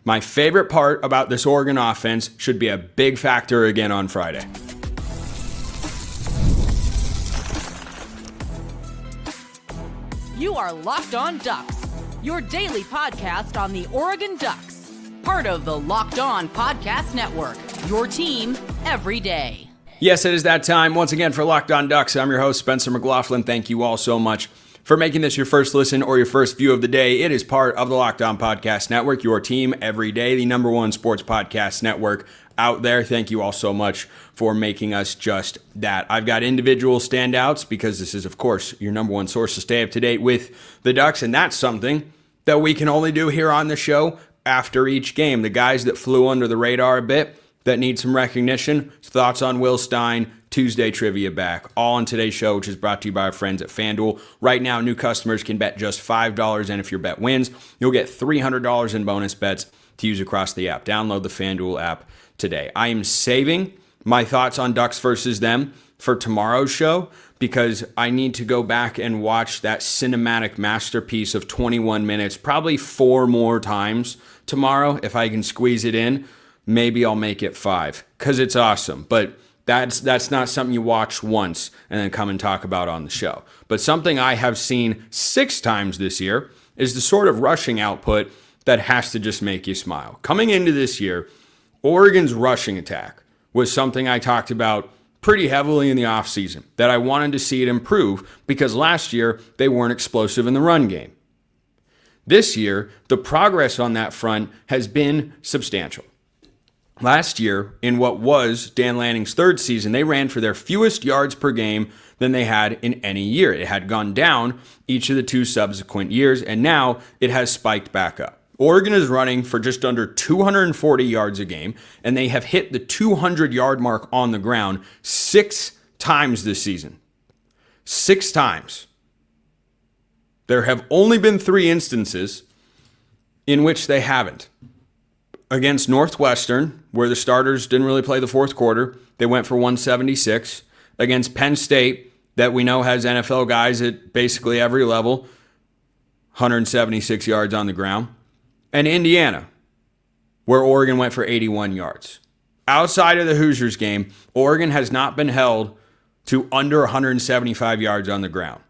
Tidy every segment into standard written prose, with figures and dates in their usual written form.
My favorite part about this Oregon offense should be a big factor again on Friday. You are Locked On Ducks, your daily podcast on the Oregon Ducks. Part of the Locked On Podcast Network, your team every day. Yes, it is that time once again for Locked On Ducks. I'm your host, Spencer McLaughlin. Thank you all so much for making this your first listen or your first view of the day. It is part of the Locked On Podcast Network, your team every day, the number one sports podcast network out there. Thank you all so much for making us just that. I've got individual standouts because this is, of course, your number one source to stay up to date with the Ducks, and that's something that we can only do here on the show after each game. The guys that flew under the radar a bit, that need some recognition, thoughts on Will Stein, Tuesday trivia back, all on today's show, which is brought to you by our friends at FanDuel. Right now, new customers can bet just $5, and if your bet wins, you'll get $300 in bonus bets to use across the app. Download the FanDuel app today. I am saving my thoughts on Ducks versus them for tomorrow's show because I need to go back and watch that cinematic masterpiece of 21 minutes, probably 4 more times tomorrow. If I can squeeze it in, maybe I'll make it 5 because it's awesome. But that's not something you watch once and then come and talk about on the show. But something I have seen 6 times this year is the sort of rushing output that has to just make you smile. Coming into this year, Oregon's rushing attack was something I talked about pretty heavily in the offseason, that I wanted to see it improve because last year they weren't explosive in the run game. This year, the progress on that front has been substantial. Last year, in what was Dan Lanning's 3rd season, they ran for their fewest yards per game than they had in any year. It had gone down each of the 2 subsequent years, and now it has spiked back up. Oregon is running for just under 240 yards a game, and they have hit the 200-yard mark on the ground 6 times this season. 6 times. There have only been 3 instances in which they haven't. Against Northwestern, where the starters didn't really play the 4th quarter, they went for 176. Against Penn State, that we know has NFL guys at basically every level, 176 yards on the ground. And Indiana, where Oregon went for 81 yards. Outside of the Hoosiers game, Oregon has not been held to under 175 yards on the ground.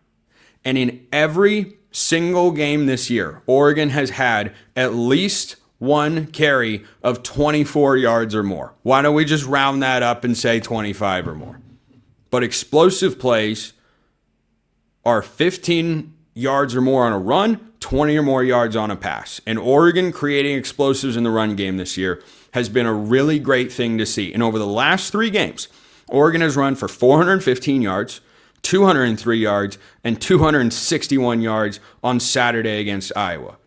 And in every single game this year, Oregon has had at least 1 carry of 24 yards or more. Why don't we just round that up and say 25 or more? But explosive plays are 15 yards or more on a run, 20 or more yards on a pass. And Oregon creating explosives in the run game this year has been a really great thing to see. And over the last 3 games, Oregon has run for 415 yards, 203 yards, and 261 yards on Saturday against Iowa.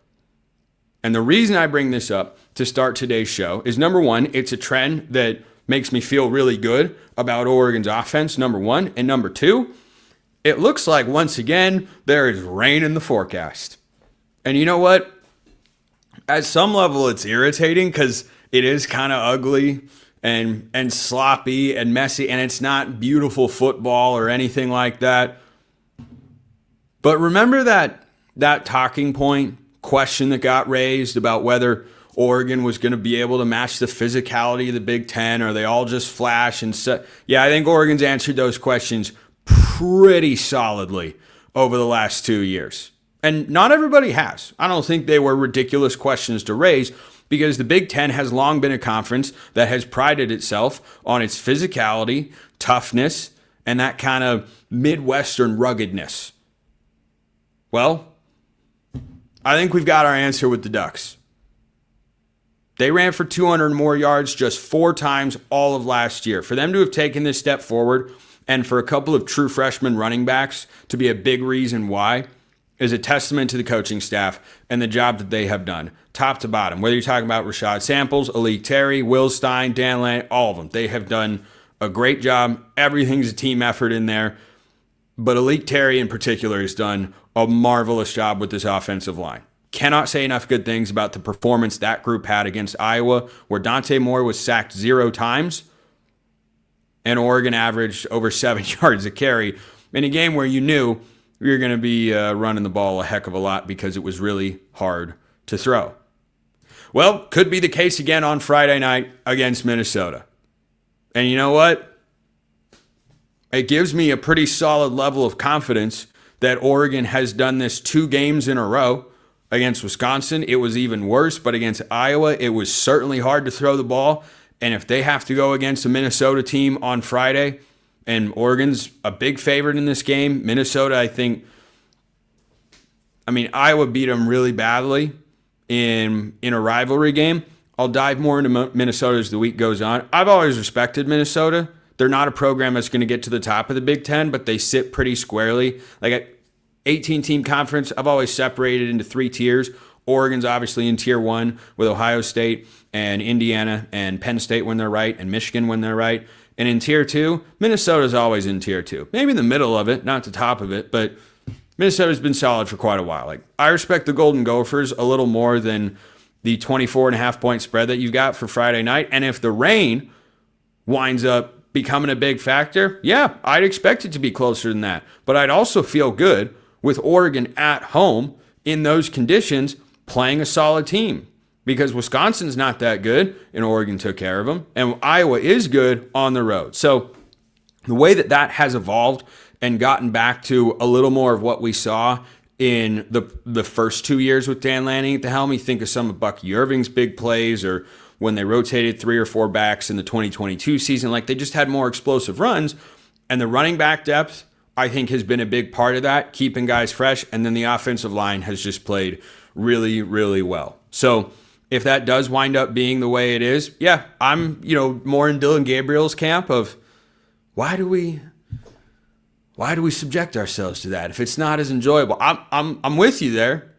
And the reason I bring this up to start today's show is, number one, it's a trend that makes me feel really good about Oregon's offense, number one. And number two, it looks like once again there is rain in the forecast. And you know what? At some level, it's irritating because it is kind of ugly and sloppy and messy, and it's not beautiful football or anything like that. But remember that talking point question that got raised about whether Oregon was going to be able to match the physicality of the Big Ten, or are they all just flash and set? Yeah, I think Oregon's answered those questions pretty solidly over the last 2 years. And not everybody has. I don't think they were ridiculous questions to raise because the Big Ten has long been a conference that has prided itself on its physicality, toughness, and that kind of Midwestern ruggedness. Well, I think we've got our answer with the Ducks. They ran for 200 more yards just 4 times all of last year. For them to have taken this step forward and for a couple of true freshman running backs to be a big reason why is a testament to the coaching staff and the job that they have done, top to bottom. Whether you're talking about Rashad Samples, Alik Terry, Will Stein, Dan Lang, all of them. They have done a great job. Everything's a team effort in there. But Alik Terry in particular has done a marvelous job with this offensive line. Cannot say enough good things about the performance that group had against Iowa, where Dante Moore was sacked 0 times, and Oregon averaged over 7 yards a carry in a game where you knew you were going to be running the ball a heck of a lot because it was really hard to throw. Well, could be the case again on Friday night against Minnesota. And you know what? It gives me a pretty solid level of confidence that Oregon has done this 2 games in a row. Against Wisconsin, it was even worse, but against Iowa, it was certainly hard to throw the ball. And if they have to go against a Minnesota team on Friday, and Oregon's a big favorite in this game, Minnesota, Iowa beat them really badly in a rivalry game. I'll dive more into Minnesota as the week goes on. I've always respected Minnesota. They're not a program that's going to get to the top of the Big Ten, but they sit pretty squarely. Like at 18-team conference, I've always separated into 3 tiers. Oregon's obviously in tier 1 with Ohio State and Indiana and Penn State when they're right and Michigan when they're right. And in tier 2, Minnesota's always in tier 2. Maybe in the middle of it, not the top of it, but Minnesota's been solid for quite a while. Like, I respect the Golden Gophers a little more than the 24.5-point spread that you've got for Friday night. And if the rain winds up becoming a big factor, yeah, I'd expect it to be closer than that. But I'd also feel good with Oregon at home in those conditions playing a solid team, because Wisconsin's not that good and Oregon took care of them, and Iowa is good on the road. So the way that has evolved and gotten back to a little more of what we saw in the first 2 years with Dan Lanning at the helm, you think of some of Bucky Irving's big plays, or when they rotated 3 or 4 backs in the 2022 season, like they just had more explosive runs, and the running back depth I think has been a big part of that, keeping guys fresh. And then the offensive line has just played really, really well. So if that does wind up being the way it is, yeah, I'm, more in Dylan Gabriel's camp of why do we subject ourselves to that if it's not as enjoyable? I'm with you there.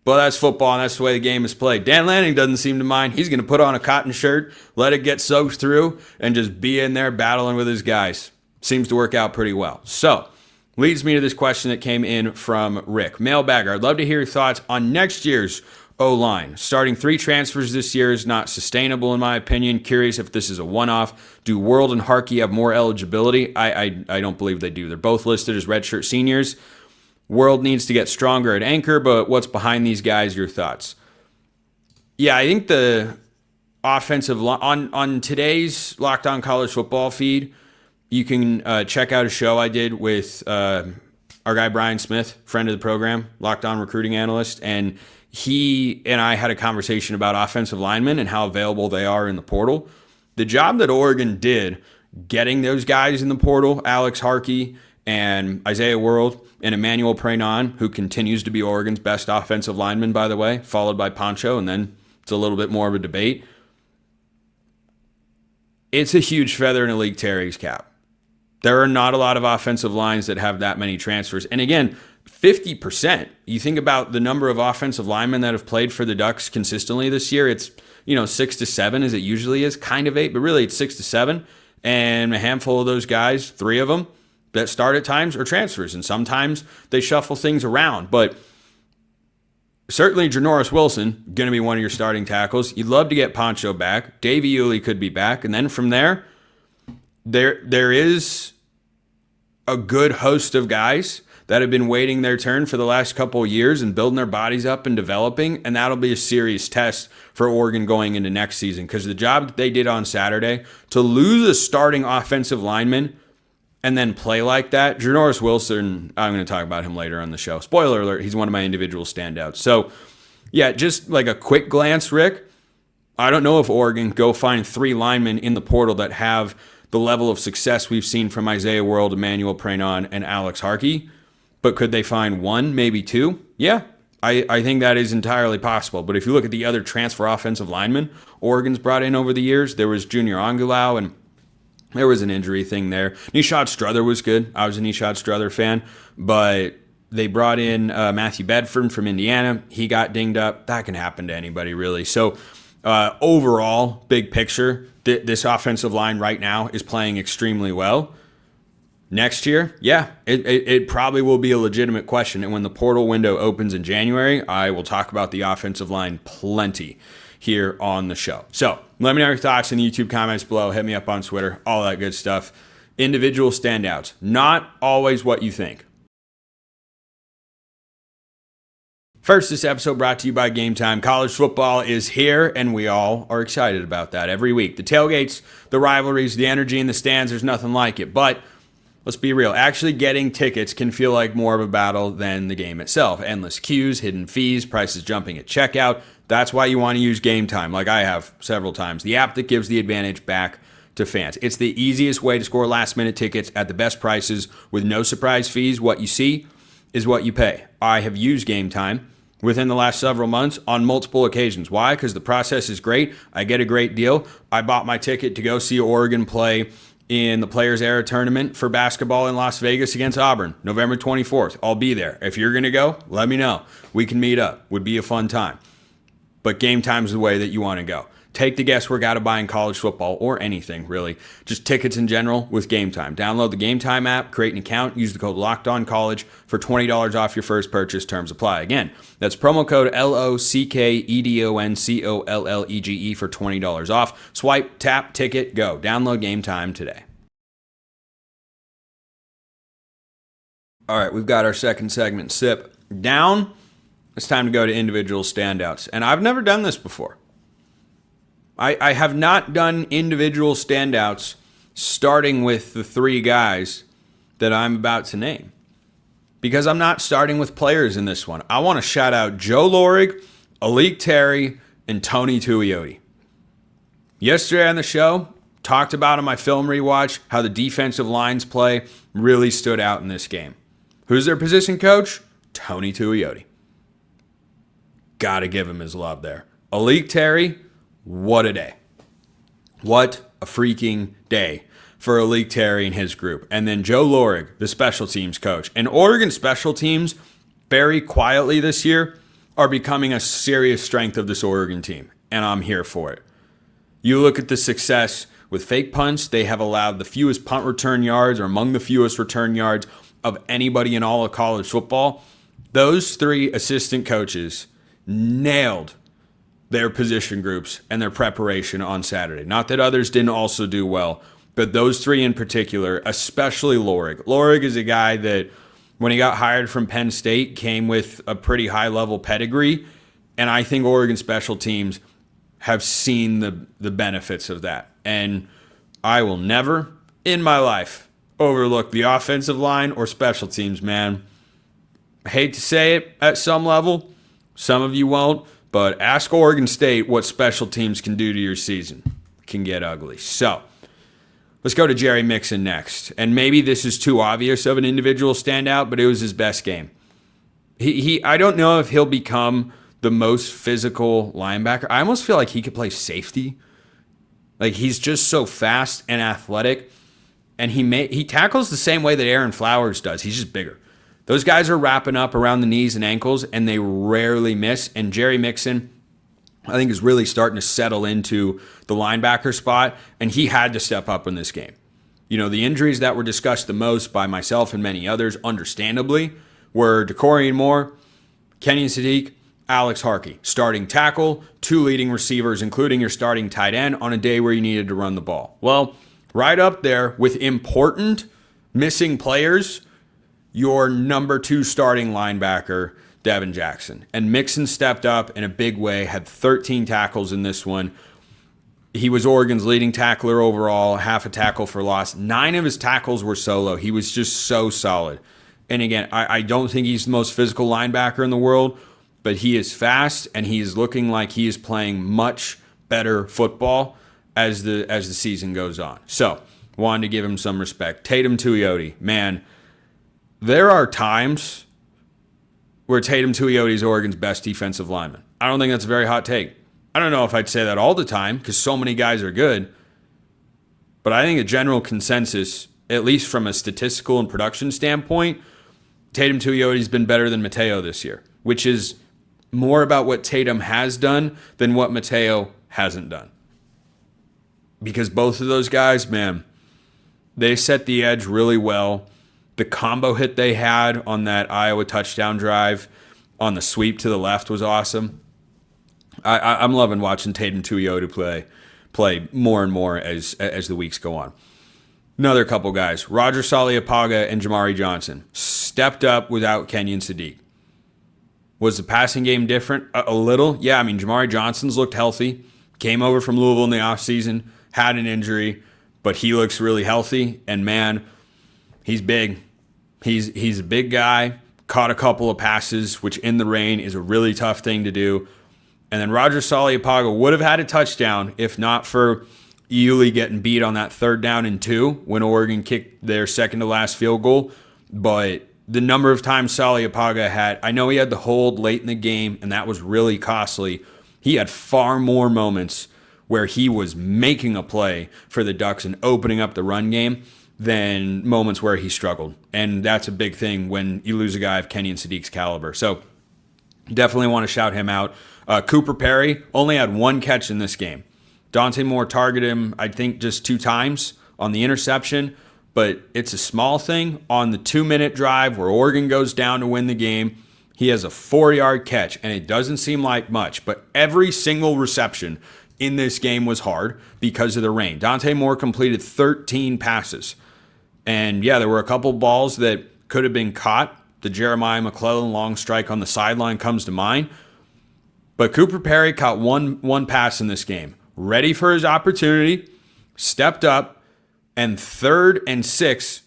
But that's football, and that's the way the game is played. Dan Lanning doesn't seem to mind. He's going to put on a cotton shirt, let it get soaked through, and just be in there battling with his guys. Seems to work out pretty well. So, leads me to this question that came in from Rick. Mailbagger, I'd love to hear your thoughts on next year's O-line. Starting 3 transfers this year is not sustainable in my opinion. Curious if this is a one-off. Do World and Hawkeye have more eligibility? I don't believe they do. They're both listed as redshirt seniors. World needs to get stronger at anchor, but what's behind these guys? Your thoughts? Yeah, I think the offensive line on today's Locked On College Football feed, you can check out a show I did with our guy Brian Smith, friend of the program, Locked On recruiting analyst, and he and I had a conversation about offensive linemen and how available they are in the portal. The job that Oregon did getting those guys in the portal, Alex Hawkeyes and Isaiah World and Emmanuel Prenon, who continues to be Oregon's best offensive lineman, by the way, followed by Poncho, and then it's a little bit more of a debate. It's a huge feather in Malik Terry's cap. There are not a lot of offensive lines that have that many transfers. And again, 50%. You think about the number of offensive linemen that have played for the Ducks consistently this year. It's, 6 to 7 as it usually is, kind of 8, but really it's 6 to 7. And a handful of those guys, 3 of them that start at times are transfers. And sometimes they shuffle things around. But certainly Janoris Wilson, going to be one of your starting tackles. You'd love to get Poncho back. Davey Uli could be back. And then from there is a good host of guys that have been waiting their turn for the last couple of years and building their bodies up and developing, and that'll be a serious test for Oregon going into next season, because the job that they did on Saturday, to lose a starting offensive lineman and then play like that, Janoris Wilson, I'm going to talk about him later on the show. Spoiler alert, he's one of my individual standouts. So, yeah, just like a quick glance, Rick, I don't know if Oregon go find 3 linemen in the portal that have the level of success we've seen from Isaiah World, Emmanuel Prenon, and Alex Hawkeyes. But could they find 1, maybe 2? Yeah, I think that is entirely possible. But if you look at the other transfer offensive linemen Oregon's brought in over the years, there was Junior Angulau, and there was an injury thing there. Nishad Strother was good. I was a Nishad Strother fan. But they brought in Matthew Bedford from Indiana. He got dinged up. That can happen to anybody, really. So overall, big picture, this offensive line right now is playing extremely well. Next year, yeah, it probably will be a legitimate question. And when the portal window opens in January, I will talk about the offensive line plenty here on the show. So let me know your thoughts in the YouTube comments below. Hit me up on Twitter, all that good stuff. Individual standouts, not always what you think. First, this episode brought to you by Game Time. College football is here, and we all are excited about that every week. The tailgates, the rivalries, the energy in the stands, there's nothing like it. But let's be real. Actually getting tickets can feel like more of a battle than the game itself. Endless queues, hidden fees, prices jumping at checkout. That's why you want to use Game Time, like I have several times. The app that gives the advantage back to fans. It's the easiest way to score last-minute tickets at the best prices with no surprise fees. What you see is what you pay. I have used Game Time within the last several months on multiple occasions. Why? Because the process is great. I get a great deal. I bought my ticket to go see Oregon play in the Players Era Tournament for basketball in Las Vegas against Auburn, November 24th. I'll be there. If you're going to go, let me know. We can meet up. Would be a fun time. But Game Time's the way that you want to go. Take the guesswork out of buying college football or anything, really. Just tickets in general with Game Time. Download the Game Time app, create an account, use the code LOCKEDONCollege for $20 off your first purchase. Terms apply. Again, that's promo code LOCKEDONCOLLEGE for $20 off. Swipe, tap, ticket, go. Download Game Time today. All right, we've got our second segment, Sip Down. It's time to go to individual standouts. And I've never done this before. I have not done individual standouts starting with the three guys that I'm about to name. Because I'm not starting with players in this one. I want to shout out Joe Lorig, Alik Terry, and Tony Tuioti. Yesterday on the show, talked about in my film rewatch how the defensive lines play really stood out in this game. Who's their position coach? Tony Tuioti. Gotta give him his love there. Alik Terry, what a day. What a freaking day for Alik Terry and his group. And then Joe Lorig, the special teams coach. And Oregon special teams, very quietly this year, are becoming a serious strength of this Oregon team. And I'm here for it. You look at the success with fake punts. They have allowed the fewest punt return yards, or among the fewest return yards of anybody in all of college football. Those three assistant coaches nailed their position groups and their preparation on Saturday. Not that others didn't also do well, but those three in particular, especially Lorig. Lorig is a guy that, when he got hired from Penn State, came with a pretty high-level pedigree, and I think Oregon special teams have seen the benefits of that. And I will never, in my life, overlook the offensive line or special teams, man. I hate to say it at some level. Some of you won't. But ask Oregon State what special teams can do to your season. It can get ugly. So let's go to Jerry Mixon next. And maybe this is too obvious of an individual standout, but it was his best game. I don't know if he'll become the most physical linebacker. I almost feel like he could play safety. Like, he's just so fast and athletic. And he tackles the same way that Aaron Flowers does. He's just bigger. Those guys are wrapping up around the knees and ankles, and they rarely miss. And Jerry Mixon, I think, is really starting to settle into the linebacker spot, and he had to step up in this game. You know, the injuries that were discussed the most by myself and many others, understandably, were DeCorian Moore, Kenyon Sadiq, Alex Harkey. Starting tackle, two leading receivers, including your starting tight end, on a day where you needed to run the ball. Well, right up there with important missing players, your number 2 starting linebacker, Devin Jackson. And Mixon stepped up in a big way, had 13 tackles in this one. He was Oregon's leading tackler overall, half a tackle for loss. 9 of his tackles were solo. He was just so solid. And again, I don't think he's the most physical linebacker in the world, but he is fast, and he is looking like he is playing much better football as the season goes on. So, wanted to give him some respect. Tatum Tuioti, man, there are times where Tatum Tuioti is Oregon's best defensive lineman. I don't think that's a very hot take. I don't know if I'd say that all the time because so many guys are good, but I think a general consensus, at least from a statistical and production standpoint, Tatum Tuioti's been better than Mateo this year, which is more about what Tatum has done than what Mateo hasn't done. Because both of those guys, man, they set the edge really well. The combo hit they had on that Iowa touchdown drive on the sweep to the left was awesome. I'm loving watching Tatum Tuioti play more and more as the weeks go on. Another couple guys, Roger Saliapaga and Jamari Johnson, stepped up without Kenyon Sadiq. Was the passing game different? A little. Yeah, I mean, Jamari Johnson's looked healthy. Came over from Louisville in the offseason, had an injury, but he looks really healthy. And man, he's big. He's a big guy. Caught a couple of passes, which in the rain is a really tough thing to do. And then Roger Saliapaga would have had a touchdown if not for Iuli getting beat on that 3rd down and 2 when Oregon kicked their second to last field goal. But the number of times Saliapaga had, I know he had the hold late in the game, and that was really costly. He had far more moments where he was making a play for the Ducks and opening up the run game than moments where he struggled. And that's a big thing when you lose a guy of Kenyon Sadiq's caliber. So definitely want to shout him out. Cooper Perry only had 1 catch in this game. Dante Moore targeted him, I think, just 2 times on the interception. But it's a small thing. On the 2-minute drive where Oregon goes down to win the game, he has a 4-yard catch, and it doesn't seem like much, but every single reception in this game was hard because of the rain. Dante Moore completed 13 passes. And yeah, there were a couple balls that could have been caught. The Jeremiah McLaughlin long strike on the sideline comes to mind. But Cooper Perry caught one pass in this game. Ready for his opportunity, stepped up, and 3rd and 6,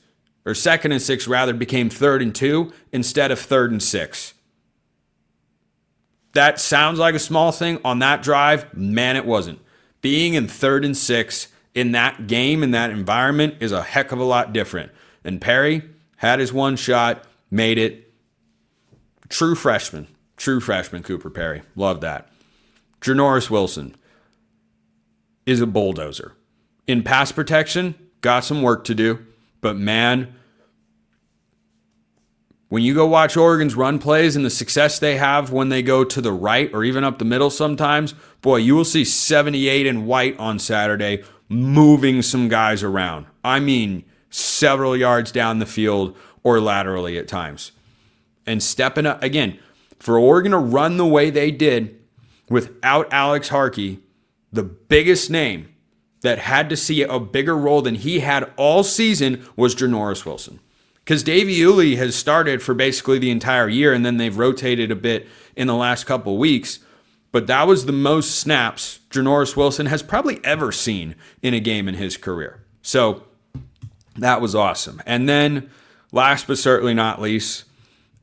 or 2nd and 6 rather, became 3rd and 2 instead of 3rd and 6. That sounds like a small thing on that drive. Man, it wasn't. Being in 3rd and 6 in that game, in that environment, is a heck of a lot different. And Perry had his one shot, made it. True freshman, Cooper Perry. Love that. Janoris Wilson is a bulldozer. In pass protection, got some work to do. But man, when you go watch Oregon's run plays and the success they have when they go to the right or even up the middle sometimes, boy, you will see 78 and White on Saturday moving some guys around. I mean, several yards down the field or laterally at times. And stepping up, again, for Oregon to run the way they did without Alex Harkey, the biggest name that had to see a bigger role than he had all season was Janoris Wilson. Because Davey Iuli has started for basically the entire year, and then they've rotated a bit in the last couple weeks. But that was the most snaps Janoris Wilson has probably ever seen in a game in his career. So that was awesome. And then, last but certainly not least,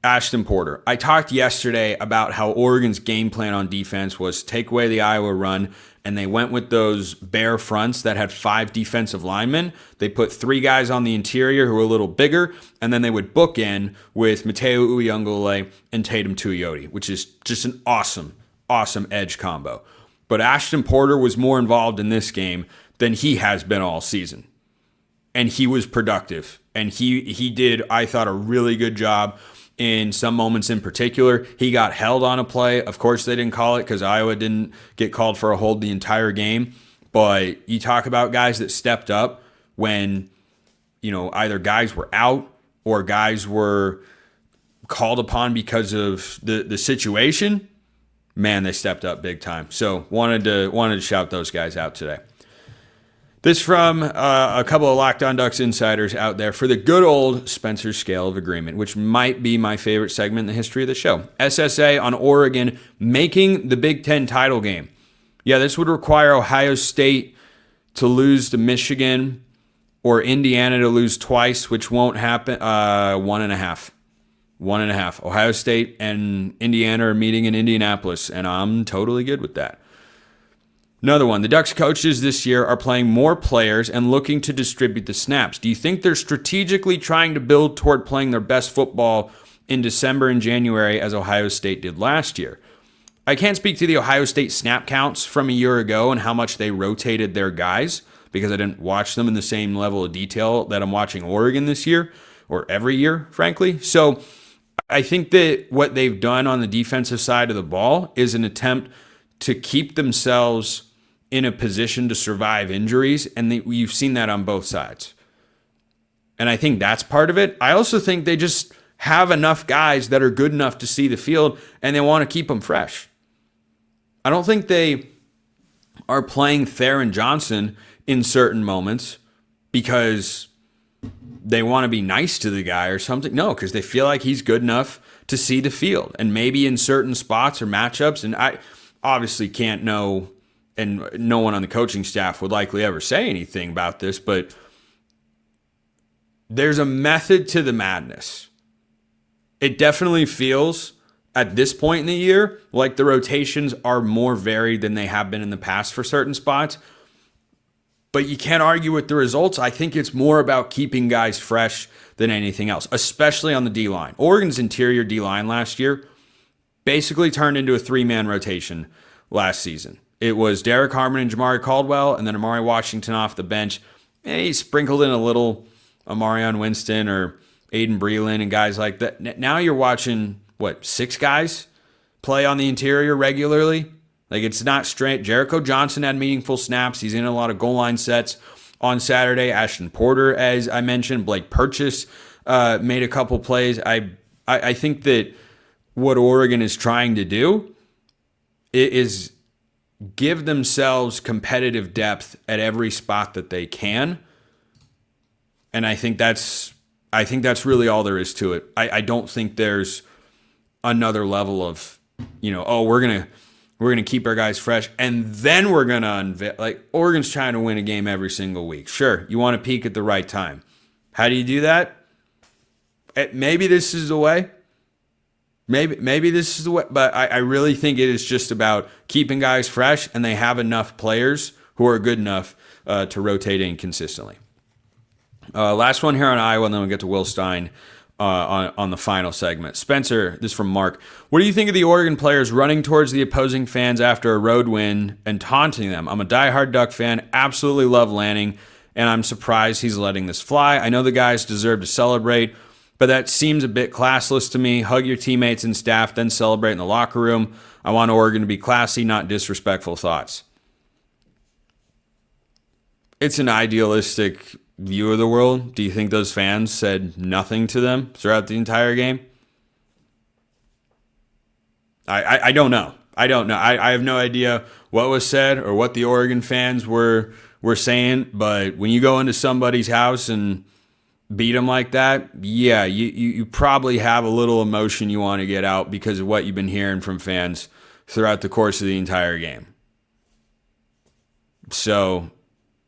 Ashton Porter. I talked yesterday about how Oregon's game plan on defense was take away the Iowa run, and they went with those bare fronts that had 5 defensive linemen. They put 3 guys on the interior who were a little bigger, and then they would bookend with Mateo Uyunglele and Tatum Tuioti, which is just an awesome edge combo. But Ashton Porter was more involved in this game than he has been all season. And he was productive. And he did, I thought, a really good job in some moments in particular. He got held on a play. Of course, they didn't call it because Iowa didn't get called for a hold the entire game. But you talk about guys that stepped up when, either guys were out or guys were called upon because of the situation. Man, they stepped up big time. So wanted to shout those guys out today. This from a couple of Locked On Ducks insiders out there for the good old Spencer's Scale of Agreement, which might be my favorite segment in the history of the show. SSA on Oregon making the Big Ten title game. Yeah, this would require Ohio State to lose to Michigan or Indiana to lose twice, which won't happen. 1.5. 1.5. Ohio State and Indiana are meeting in Indianapolis, and I'm totally good with that. Another one. The Ducks coaches this year are playing more players and looking to distribute the snaps. Do you think they're strategically trying to build toward playing their best football in December and January as Ohio State did last year? I can't speak to the Ohio State snap counts from a year ago and how much they rotated their guys because I didn't watch them in the same level of detail that I'm watching Oregon this year or every year, frankly. So I think that what they've done on the defensive side of the ball is an attempt to keep themselves in a position to survive injuries, and you've seen that on both sides. And I think that's part of it. I also think they just have enough guys that are good enough to see the field, and they want to keep them fresh. I don't think they are playing Theron Johnson in certain moments because they want to be nice to the guy or something. No, because they feel like he's good enough to see the field. And maybe in certain spots or matchups, and I obviously can't know, and no one on the coaching staff would likely ever say anything about this, but there's a method to the madness. It definitely feels at this point in the year like the rotations are more varied than they have been in the past for certain spots. But you can't argue with the results. I think it's more about keeping guys fresh than anything else, especially on the D-line. Oregon's interior D-line last year basically turned into a three-man rotation last season. It was Derek Harmon and Jamari Caldwell, and then Amari Washington off the bench. He sprinkled in a little Amarion Winston or Aiden Breland and guys like that. Now you're watching, 6 guys play on the interior regularly? Like, it's not straight. Jericho Johnson had meaningful snaps. He's in a lot of goal line sets on Saturday. Ashton Porter, as I mentioned. Blake Purchase made a couple plays. I think that what Oregon is trying to do is give themselves competitive depth at every spot that they can. And I think that's really all there is to it. I don't think there's another level of, we're gonna keep our guys fresh, and then we're gonna unveil. Like, Oregon's trying to win a game every single week. Sure, you want to peak at the right time. How do you do that? Maybe this is the way. Maybe this is the way. But I really think it is just about keeping guys fresh, and they have enough players who are good enough to rotate in consistently. Last one here on Iowa, and then we'll get to Will Stein on the final segment. Spencer, this is from Mark. What do you think of the Oregon players running towards the opposing fans after a road win and taunting them? I'm a diehard Duck fan, absolutely love Lanning, and I'm surprised he's letting this fly. I know the guys deserve to celebrate, but that seems a bit classless to me. Hug your teammates and staff, then celebrate in the locker room. I want Oregon to be classy, not disrespectful. Thoughts? It's an idealistic view of the world. Do you think those fans said nothing to them throughout the entire game? I don't know. I have no idea what was said or what the Oregon fans were saying, but when you go into somebody's house and beat them like that, yeah, you probably have a little emotion you want to get out because of what you've been hearing from fans throughout the course of the entire game. So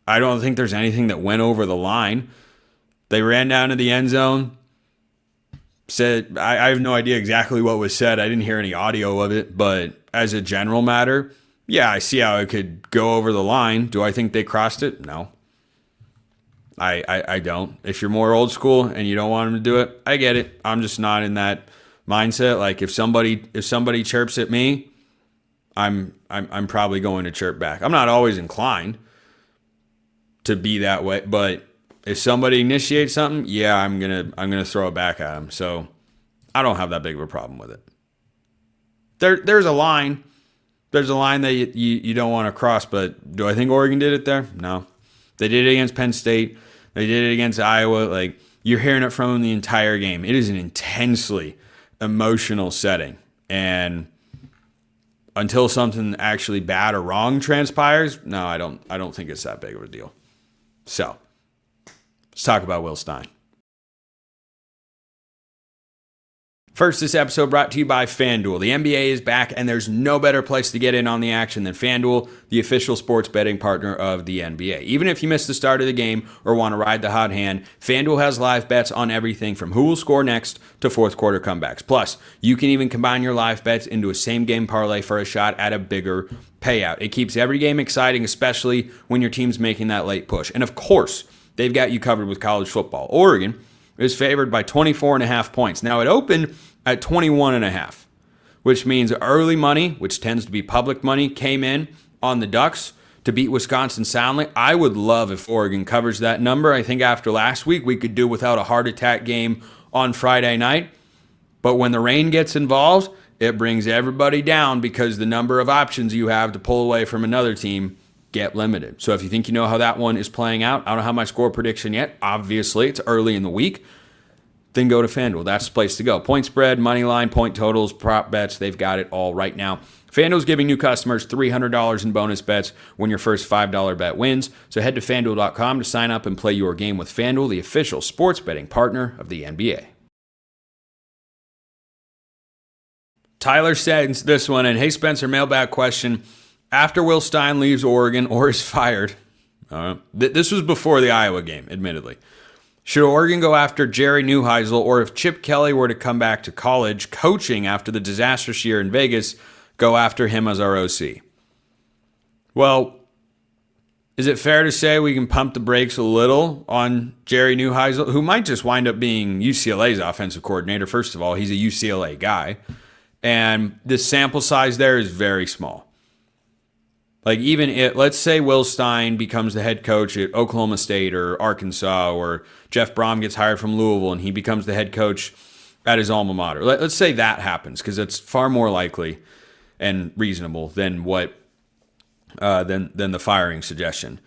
I don't think there's anything that went over the line. They ran down to the end zone. Said, I have no idea exactly what was said. I didn't hear any audio of it. But as a general matter, yeah, I see how it could go over the line. Do I think they crossed it? No. I don't. If you're more old school and you don't want them to do it, I get it. I'm just not in that mindset. Like, if somebody chirps at me, I'm probably going to chirp back. I'm not always inclined to be that way, but if somebody initiates something, yeah, I'm gonna throw it back at them. So I don't have that big of a problem with it. There's a line that you don't want to cross, but do I think Oregon did it there? No. They did it against Penn State. They did it against Iowa. Like, you're hearing it from them the entire game. It is an intensely emotional setting, and until something actually bad or wrong transpires, no, I don't think it's that big of a deal. So, let's talk about Will Stein. First, this episode brought to you by FanDuel. The NBA is back, and there's no better place to get in on the action than FanDuel, the official sports betting partner of the NBA. Even if you missed the start of the game or want to ride the hot hand, FanDuel has live bets on everything from who will score next to fourth quarter comebacks. Plus, you can even combine your live bets into a same-game parlay for a shot at a bigger payout. It keeps every game exciting, especially when your team's making that late push. And of course, they've got you covered with college football. Oregon is favored by 24.5 points. Now, it opened at 21.5, which means early money, which tends to be public money, came in on the Ducks to beat Wisconsin soundly. I would love if Oregon covers that number. I think after last week, we could do without a heart attack game on Friday night. But when the rain gets involved, it brings everybody down because the number of options you have to pull away from another team get limited. So if you think you know how that one is playing out, I don't have my score prediction yet. Obviously, it's early in the week. then go to FanDuel. That's the place to go. Point spread, money line, point totals, prop bets, they've got it all right now. FanDuel's giving new customers $300 in bonus bets when your first $5 bet wins. So head to FanDuel.com to sign up and play your game with FanDuel, the official sports betting partner of the NBA. Tyler sends this one, and hey, Spencer, mailbag question. After Will Stein leaves Oregon or is fired, this was before the Iowa game, admittedly. Should Oregon go after Jerry Neuheisel, or if Chip Kelly were to come back to college coaching after the disastrous year in Vegas, go after him as our OC? Well, is it fair to say we can pump the brakes a little on Jerry Neuheisel, who might just wind up being UCLA's offensive coordinator? First of all, he's a UCLA guy, and the sample size there is very small. Like let's say Will Stein becomes the head coach at Oklahoma State or Arkansas, or Jeff Brom gets hired from Louisville and he becomes the head coach at his alma mater. Let's say that happens, because it's far more likely and reasonable than than the firing suggestion.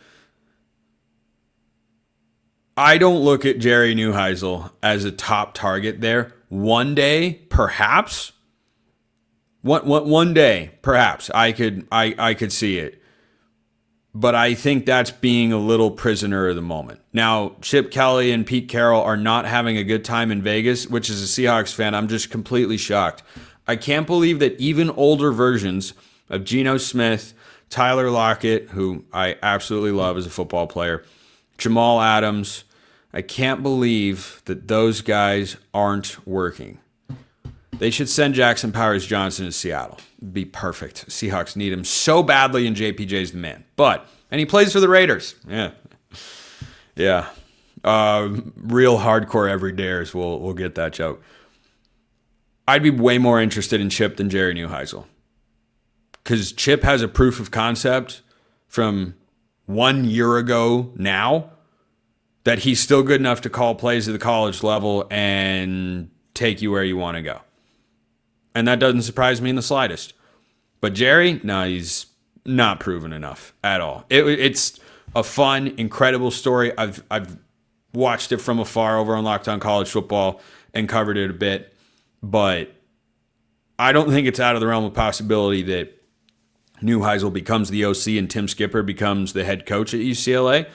I don't look at Jerry Neuheisel as a top target there. One day, perhaps. One day, perhaps I could see it, but I think that's being a little prisoner of the moment. Now, Chip Kelly and Pete Carroll are not having a good time in Vegas, which as a Seahawks fan, I'm just completely shocked. I can't believe that even older versions of Geno Smith, Tyler Lockett, who I absolutely love as a football player, Jamal Adams, I can't believe that those guys aren't working. They should send Jackson Powers Johnson to Seattle. It'd be perfect. Seahawks need him so badly, and JPJ's the man. And he plays for the Raiders. Yeah. Real hardcore everydayers will get that joke. I'd be way more interested in Chip than Jerry Neuheisel, because Chip has a proof of concept from 1 year ago now that he's still good enough to call plays at the college level and take you where you want to go. And that doesn't surprise me in the slightest. But Jerry, no, he's not proven enough at all. It's a fun, incredible story. I've watched it from afar over on Locked On College Football and covered it a bit. But I don't think it's out of the realm of possibility that Neuheisel becomes the OC and Tim Skipper becomes the head coach at UCLA.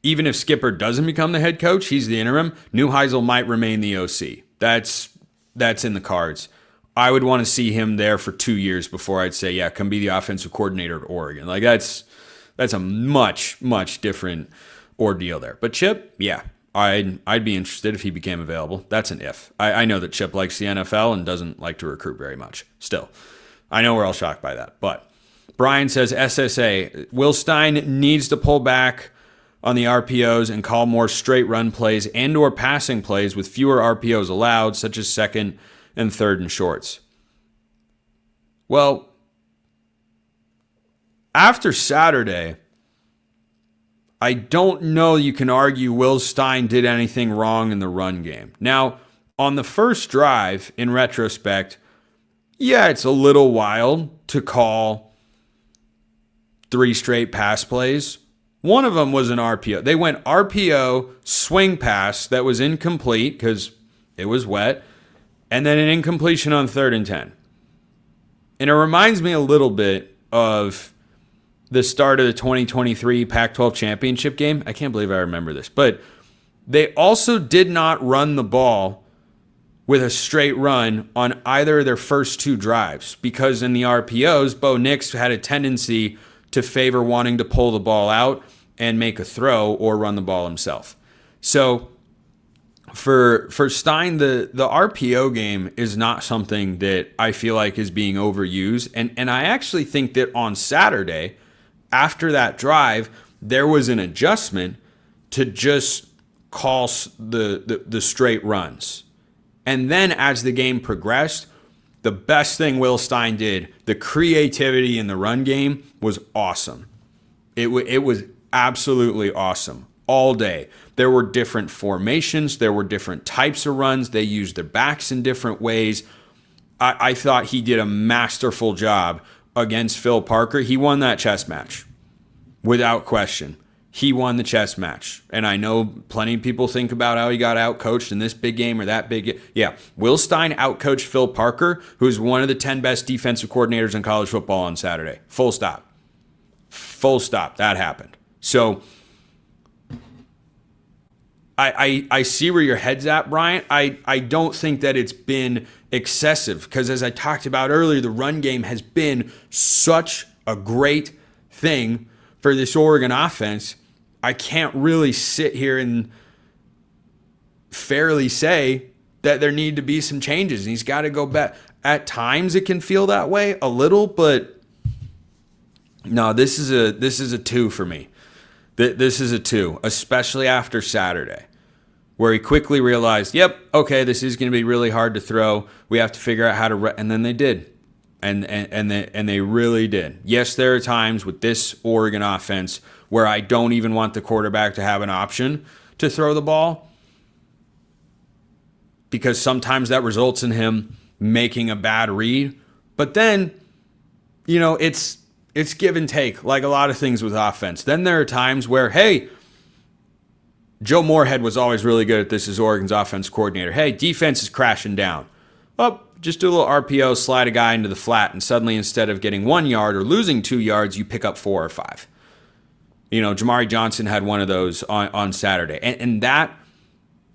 Even if Skipper doesn't become the head coach, he's the interim, Neuheisel might remain the OC. That's in the cards. I would want to see him there for 2 years before I'd say, yeah, come be the offensive coordinator at Oregon. Like that's a much, much different ordeal there. But Chip, yeah, I'd be interested if he became available. That's an if. I know that Chip likes the NFL and doesn't like to recruit very much. Still, I know we're all shocked by that. But Brian says, SSA, Will Stein needs to pull back on the RPOs and call more straight run plays and or passing plays with fewer RPOs allowed, such as second and third and shorts. Well, after Saturday, I don't know you can argue Will Stein did anything wrong in the run game. Now, on the first drive, in retrospect, yeah, it's a little wild to call 3 straight pass plays. One of them was an RPO. They went RPO, swing pass that was incomplete because it was wet, and then an incompletion on 3rd and 10. And it reminds me a little bit of the start of the 2023 Pac-12 championship game. I can't believe I remember this. But they also did not run the ball with a straight run on either of their first 2 drives, because in the RPOs, Bo Nix had a tendency to favor wanting to pull the ball out and make a throw or run the ball himself. So for Stein, the RPO game is not something that I feel like is being overused. And I actually think that on Saturday, after that drive, there was an adjustment to just call the straight runs. And then as the game progressed, the best thing Will Stein did, the creativity in the run game, was awesome. It was absolutely awesome all day. There were different formations. There were different types of runs. They used their backs in different ways. I thought he did a masterful job against Phil Parker. He won that chess match without question. he won the chess match. And I know plenty of people think about how he got outcoached in this big game or that big. Yeah, Will Stein outcoached Phil Parker, who's one of the 10 best defensive coordinators in college football on Saturday. Full stop. Full stop. That happened. So I see where your head's at, Bryant. I don't think that it's been excessive because, as I talked about earlier, the run game has been such a great thing for this Oregon offense. I can't really sit here and fairly say that there need to be some changes. And he's got to go back. At times it can feel that way a little, but no, this is a 2 for me. This is a 2, especially after Saturday, where he quickly realized, yep, okay, this is going to be really hard to throw. We have to figure out how to, and then they did. And they really did. Yes, there are times with this Oregon offense where I don't even want the quarterback to have an option to throw the ball, because sometimes that results in him making a bad read. But then, it's give and take, like a lot of things with offense. Then there are times where, hey, Joe Moorhead was always really good at this as Oregon's offense coordinator. Hey, defense is crashing down. Oh, just do a little RPO, slide a guy into the flat, and suddenly instead of getting 1 yard or losing 2 yards, you pick up 4 or 5. Jamari Johnson had one of those on Saturday. And that,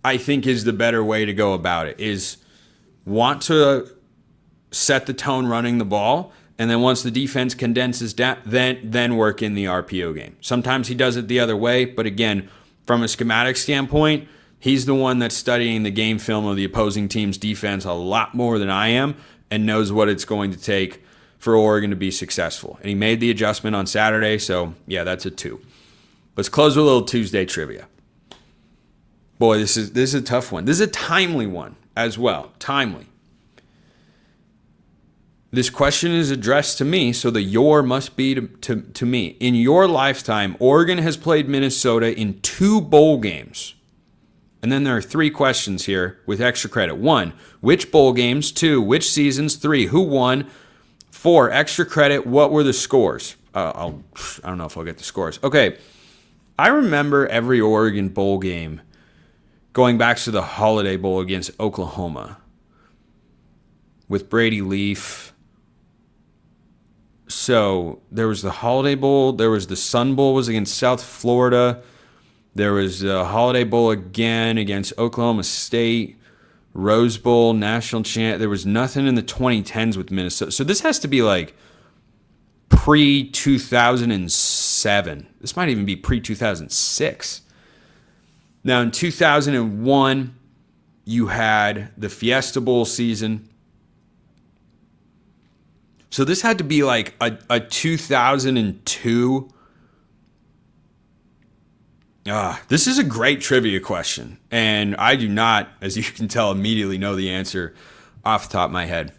I think, is the better way to go about it, is want to set the tone running the ball, and then once the defense condenses down, then work in the RPO game. Sometimes he does it the other way, but again, from a schematic standpoint, he's the one that's studying the game film of the opposing team's defense a lot more than I am and knows what it's going to take for Oregon to be successful. And he made the adjustment on Saturday, so yeah, that's a 2. Let's close with a little Tuesday trivia. Boy, this is a tough one. This is a timely one as well. Timely. This question is addressed to me, so the your must be to me. In your lifetime, Oregon has played Minnesota in 2 bowl games. And then there are 3 questions here with extra credit. 1, which bowl games? 2, which seasons? 3, who won? 4, extra credit, what were the scores? I don't know if I'll get the scores. Okay, I remember every Oregon bowl game going back to the Holiday Bowl against Oklahoma with Brady Leaf. So there was the Holiday Bowl. There was the Sun Bowl was against South Florida. There was the Holiday Bowl again against Oklahoma State. Rose Bowl, national champ. There was nothing in the 2010s with Minnesota. So this has to be like pre-2007. This might even be pre-2006. Now in 2001, you had the Fiesta Bowl season. So this had to be like a 2002. This is a great trivia question. And I do not, as you can tell, immediately know the answer off the top of my head.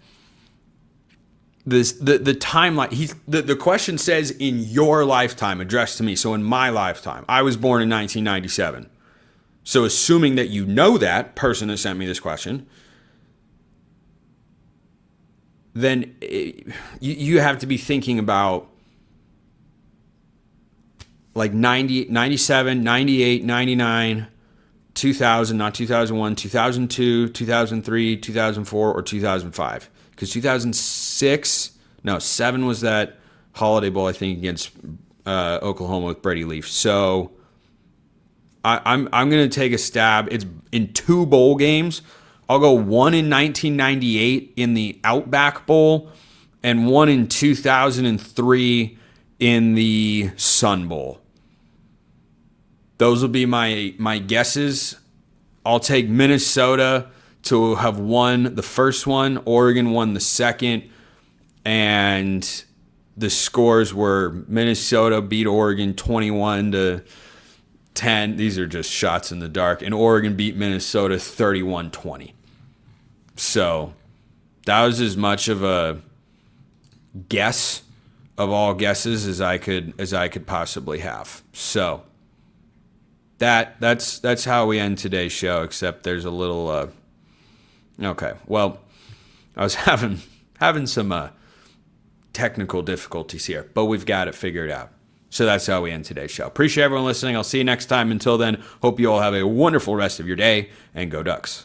The timeline, the question says in your lifetime, addressed to me. So in my lifetime, I was born in 1997. So assuming that you know that person that sent me this question, then you have to be thinking about like 90, 97, 98, 99, 2000, not 2001, 2002, 2003, 2004, or 2005. Because 7 was that Holiday Bowl, I think, against Oklahoma with Brady Leaf. So I'm going to take a stab. It's in 2 bowl games. I'll go 1 in 1998 in the Outback Bowl and 1 in 2003 in the Sun Bowl. Those will be my guesses. I'll take Minnesota to have won the first one. Oregon won the second. And the scores were Minnesota beat Oregon 21-10. These are just shots in the dark. And Oregon beat Minnesota 31-20. So that was as much of a guess of all guesses as I could possibly have. So that's how we end today's show, except there's a little okay. Well, I was having some technical difficulties here, but we've got it figured out. So that's how we end today's show. Appreciate everyone listening. I'll see you next time. Until then, hope you all have a wonderful rest of your day, and go Ducks.